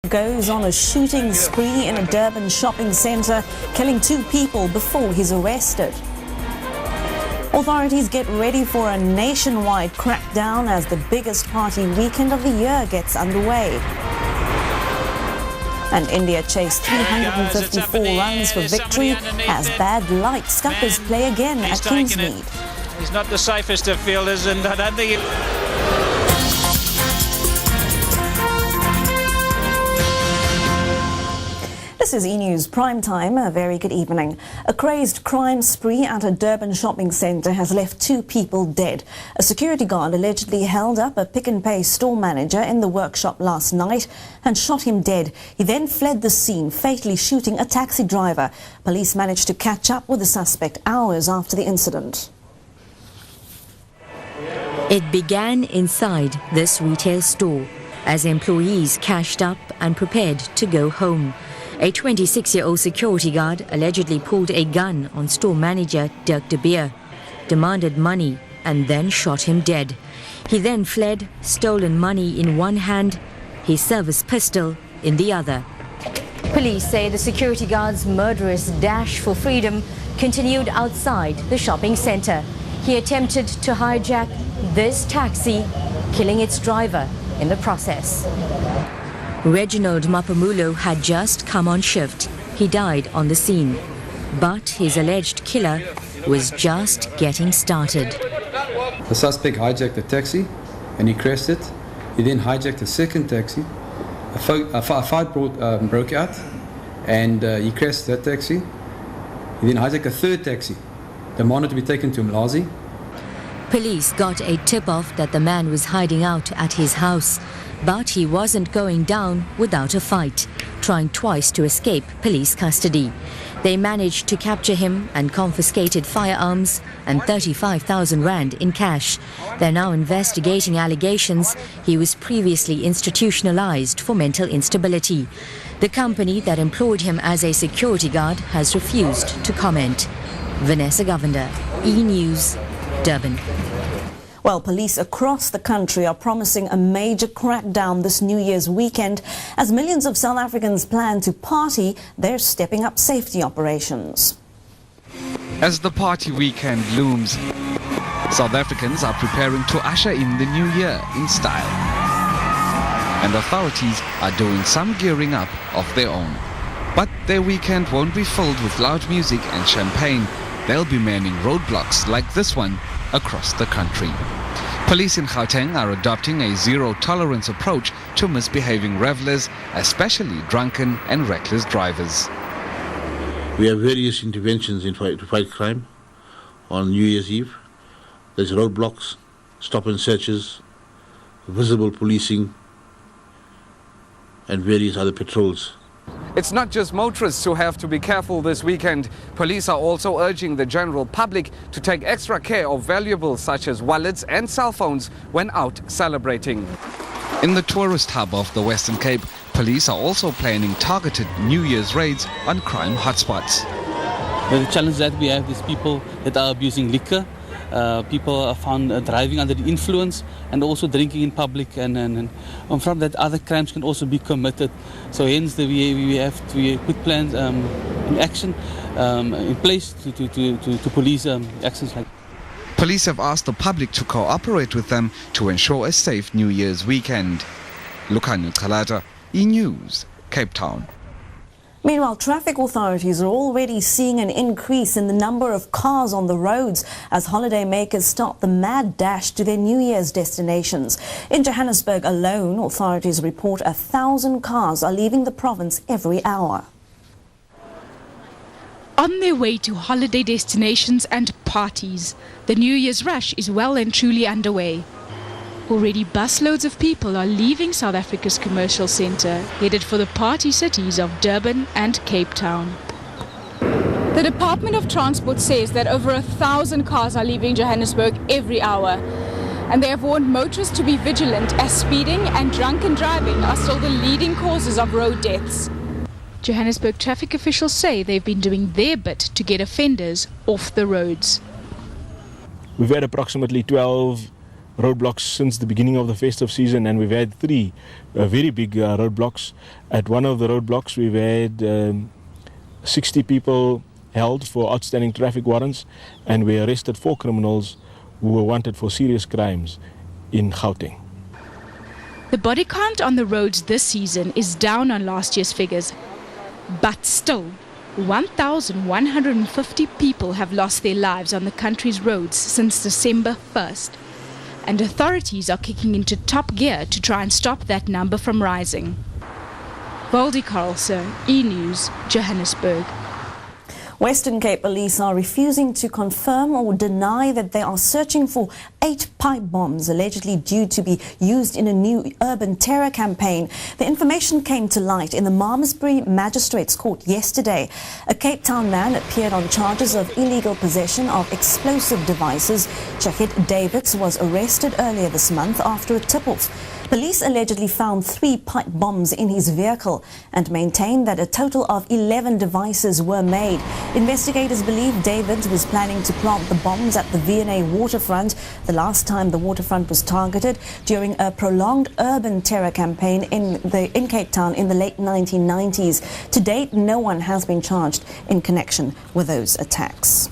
goes on a shooting spree in a Durban shopping centre, killing 2 people before he's arrested. Authorities get ready for a nationwide crackdown as the biggest party weekend of the year gets underway. And India chased 354 runs for victory as bad light scuppers play again at Kingsmead. He's not the safest of fielders, and I don't think This is E-News Prime Time. A very good evening. A crazed crime spree at a Durban shopping centre has left 2 people dead. A security guard allegedly held up a Pick n Pay store manager in the workshop last night and shot him dead. He then fled the scene, fatally shooting a taxi driver. Police managed to catch up with the suspect hours after the incident. It began inside this retail store as employees cashed up and prepared to go home. A 26-year-old security guard allegedly pulled a gun on store manager Dirk de Beer, demanded money and then shot him dead. He then fled, stolen money in one hand, his service pistol in the other. Police say the security guard's murderous dash for freedom continued outside the shopping centre. He attempted to hijack this taxi, killing its driver in the process. Reginald Mapamulo had just come on shift. He died on the scene. But his alleged killer was just getting started. The suspect hijacked the taxi and he crashed it. He then hijacked a second taxi. A fight broke out and he crashed that taxi. He then hijacked a third taxi, demanded to be taken to Mlazi. Police got a tip-off that the man was hiding out at his house. But he wasn't going down without a fight, trying twice to escape police custody. They managed to capture him and confiscated firearms and 35,000 rand in cash. They're now investigating allegations he was previously institutionalized for mental instability. The company that employed him as a security guard has refused to comment. Vanessa Govender, E-News, Durban. Well, police across the country are promising a major crackdown this New Year's weekend. As millions of South Africans plan to party, they're stepping up safety operations. As the party weekend looms, South Africans are preparing to usher in the new year in style. And authorities are doing some gearing up of their own. But their weekend won't be filled with loud music and champagne. They'll be manning roadblocks like this one across the country. Police in Gauteng are adopting a zero-tolerance approach to misbehaving revelers, especially drunken and reckless drivers. We have various interventions to fight crime on New Year's Eve. There's roadblocks, stop and searches, visible policing, and various other patrols. It's not just motorists who have to be careful this weekend. Police are also urging the general public to take extra care of valuables such as wallets and cell phones when out celebrating. In the tourist hub of the Western Cape, police are also planning targeted New Year's raids on crime hotspots. The challenge that we have is people that are abusing liquor. People are found driving under the influence and also drinking in public, and from that other crimes can also be committed. So hence we put plans in action in place to police actions like that. Police have asked the public to cooperate with them to ensure a safe New Year's weekend. Lukhanyo Chalata, E-News, Cape Town. Meanwhile, traffic authorities are already seeing an increase in the number of cars on the roads as holidaymakers start the mad dash to their New Year's destinations. In Johannesburg alone, authorities report 1,000 cars are leaving the province every hour. On their way to holiday destinations and parties, the New Year's rush is well and truly underway. Already busloads of people are leaving South Africa's commercial centre, headed for the party cities of Durban and Cape Town. The Department of Transport says that over 1,000 cars are leaving Johannesburg every hour. And they have warned motorists to be vigilant as speeding and drunken driving are still the leading causes of road deaths. Johannesburg traffic officials say they've been doing their bit to get offenders off the roads. We've had approximately 12 roadblocks since the beginning of the festive season, and we've had 3 very big roadblocks. At one of the roadblocks, we've had 60 people held for outstanding traffic warrants, and we arrested 4 criminals who were wanted for serious crimes in Gauteng. The body count on the roads this season is down on last year's figures, but still 1,150 people have lost their lives on the country's roads since December 1st. And authorities are kicking into top gear to try and stop that number from rising. Voldy Carlson, E-News, Johannesburg. Western Cape police are refusing to confirm or deny that they are searching for 8 pipe bombs allegedly due to be used in a new urban terror campaign. The information came to light in the Malmesbury Magistrates Court yesterday. A Cape Town man appeared on charges of illegal possession of explosive devices. Shahid Davids was arrested earlier this month after a tip-off. Police allegedly found 3 pipe bombs in his vehicle and maintained that a total of 11 devices were made. Investigators believe David was planning to plant the bombs at the V&A waterfront, the last time the waterfront was targeted during a prolonged urban terror campaign in Cape Town in the late 1990s. To date, no one has been charged in connection with those attacks.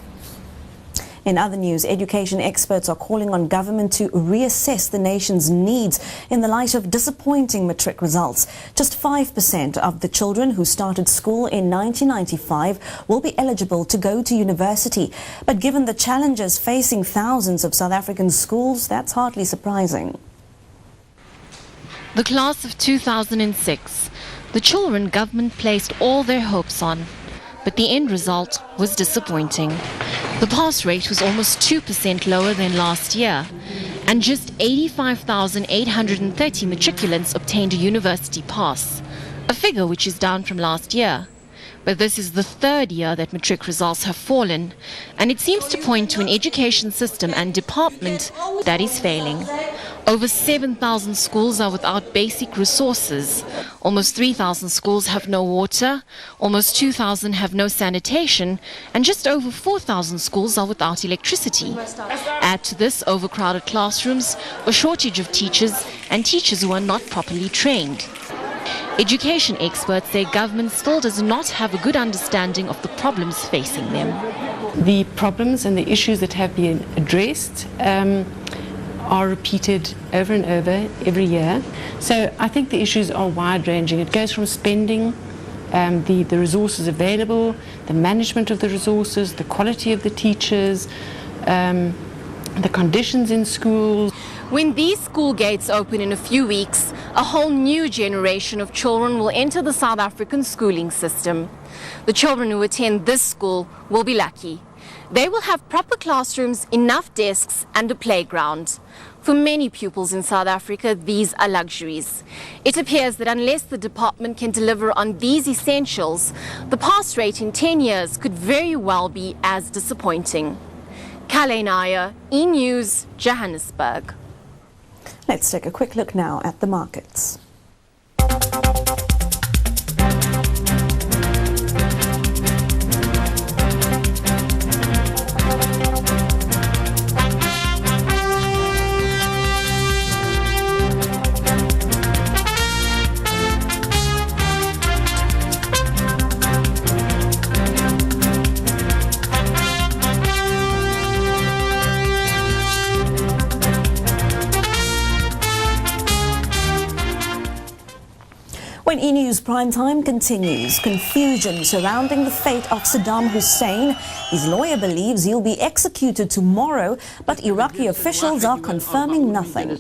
In other news, education experts are calling on government to reassess the nation's needs in the light of disappointing matric results. Just 5% of the children who started school in 1995 will be eligible to go to university. But given the challenges facing thousands of South African schools, that's hardly surprising. The class of 2006, the children government placed all their hopes on, but the end result was disappointing. The pass rate was almost 2% lower than last year, and just 85,830 matriculants obtained a university pass, a figure which is down from last year. But this is the 3rd year that matric results have fallen, and it seems to point to an education system and department that is failing. Over 7,000 schools are without basic resources. Almost 3,000 schools have no water, almost 2,000 have no sanitation, and just over 4,000 schools are without electricity. Add to this overcrowded classrooms, a shortage of teachers, and teachers who are not properly trained. Education experts say government still does not have a good understanding of the problems facing them. The problems and the issues that have been addressed are repeated over and over every year. So I think the issues are wide-ranging. It goes from spending, the resources available, the management of the resources, the quality of the teachers, the conditions in schools. When these school gates open in a few weeks, a whole new generation of children will enter the South African schooling system. The children who attend this school will be lucky. They will have proper classrooms, enough desks and a playground. For many pupils in South Africa, these are luxuries. It appears that unless the department can deliver on these essentials, the pass rate in 10 years could very well be as disappointing. Kale Nair, E-News, Johannesburg. Let's take a quick look now at the markets. When E-News Primetime continues, confusion surrounding the fate of Saddam Hussein. His lawyer believes he'll be executed tomorrow, but Iraqi officials are confirming nothing.